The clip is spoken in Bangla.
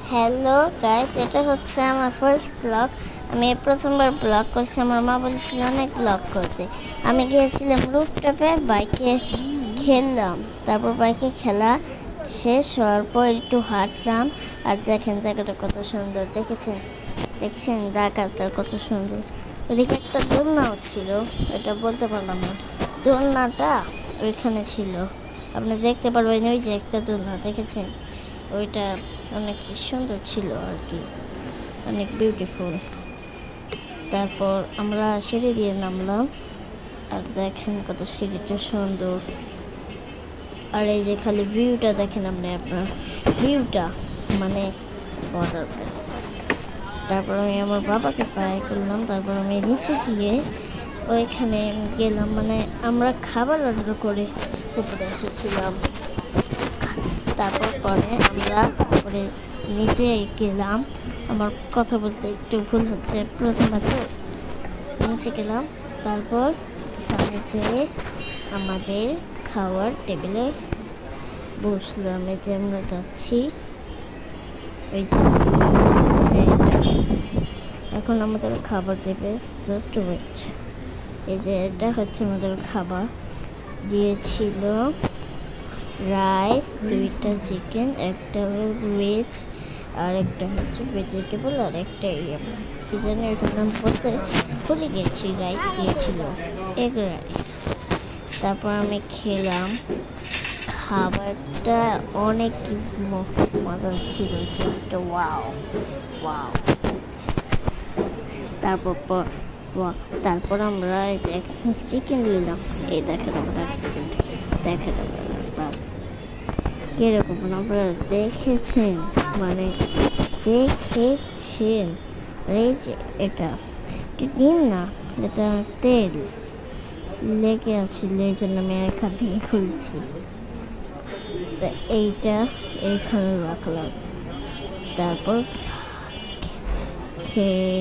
হ্যালো গাইস, এটা হচ্ছে আমার ফার্স্ট ব্লগ। আমি প্রথমবার ব্লগ করছি। আমার মা বলেছিল অনেক ব্লগ করতে। আমি গিয়েছিলাম রুফটপে, বাইকে খেললাম। তারপর বাইকে খেলা শেষ হওয়ার পর একটু হাঁটলাম। আর দেখেন জায়গাটা কত সুন্দর, দেখছেন জায়গাটা কত সুন্দর। ওদিকে একটা দোলনাও ছিল, এটা বলতে পারলাম না। দোলনাটা ওইখানে ছিল, আপনি দেখতে পারবেন। ওই যে একটা দোলনা দেখেছেন, ওইটা অনেক সুন্দর ছিল আর কি, অনেক বিউটিফুল। তারপর আমরা সিঁড়ি দিয়ে নামলাম, আর দেখেন কত সিঁড়িটা সুন্দর। আর এই যে খালি ভিউটা দেখেন আপনি, আপনার ভিউটা মানে বলার। তারপর আমি আমার বাবাকে পায়ে করলাম। তারপর আমি নিচে গিয়ে ওইখানে গেলাম, মানে আমরা খাবার অর্ডার করে উপরে এসেছিলাম। তারপর পরে আমরা উপরে নিচে গেলাম। আমার কথা বলতে একটু ভুল হচ্ছে, প্রথমত নিচে গেলাম। তারপর সামনে যেয়ে আমাদের খাওয়ার টেবিলে বসলাম। এই যে আমরা যাচ্ছি, ওই যে এখন আমাদের খাবার দেবে, জাস্ট ওয়েট। এই যে এটা হচ্ছে আমাদের খাবার দিয়েছিল, রাইস, 2টা চিকেন, একটা ভেজ, আর একটা হচ্ছে ভেজিটেবল, আর একটা কি জানি এটার নাম বলতে ভুলে গেছি। রাইস দিয়েছিল, এগ রাইস। তারপর আমি খেলাম। খাবারটা অনেক মজা ছিল, জাস্ট ওয়াও ওয়াও। তারপর আমরা চিকেন নিলাম। এই দেখেন আমরা কিরকম আপনারা দেখেছেন, মানে দেখেছেন। এই যে এটা ডিম না, এটা তেল লেগে আছে, এই জন্য আমি এখান থেকে খুলছি। তো এইটা এইখানে রাখলাম। তারপর খেয়ে